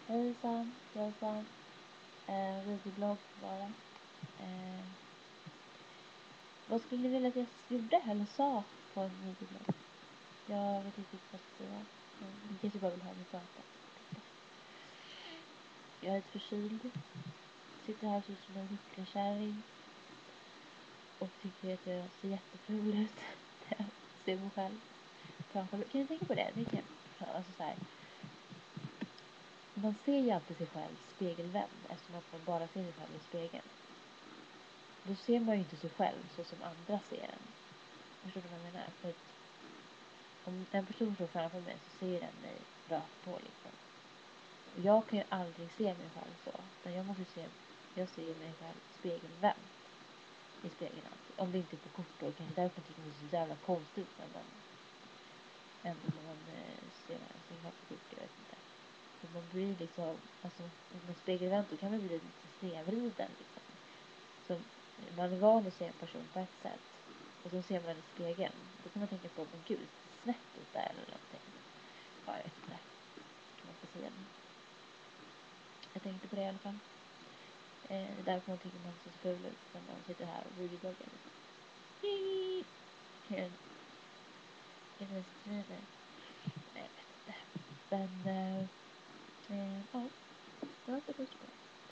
Hejsan, jajsan. Videoblogg bara. Vad skulle ni vilja att jag gjorde eller sa på en videoblogg? Jag vet inte riktigt vad jag ska säga. Ni kanske bara vill ha mig prata. Jag är lite förkyld. Sitter här så som en hucklekärring. Och tycker att jag ser jätteful ut. Jag ser mig själv. Kan ni tänka på det? Alltså så här. Man ser ju alltid sig själv spegelvänd eftersom att man bara ser sig själv i spegeln. Då ser man ju inte sig själv så som andra ser en. Förstår du vad jag menar? För att om en person står framför mig så ser den mig rakt på liksom. Och jag kan ju aldrig se mig själv så. Utan jag ser mig själv spegelvänd. I spegeln alltid. Om det inte är på kort då. Kanske därför jag tycker det ser så jävla konstigt ut när man ser sin själv på kort. Jag vet inte. För man blir liksom, alltså om man spegelvänt då kan man bli lite snedvriden liksom. Så man är van att se en person på ett sätt. Och så ser man den i spegeln. Då kan man tänka på, men gud, snett ut där eller någonting. Ja, jag vet inte. Kan man ska säga det. Jag tänkte på det i alla fall. Det är därför man tycker man ser så ful ut när man sitter här och videobloggar. Kan jag skriva det? Nej, jag vet inte. Men, ja. Det var så puss på.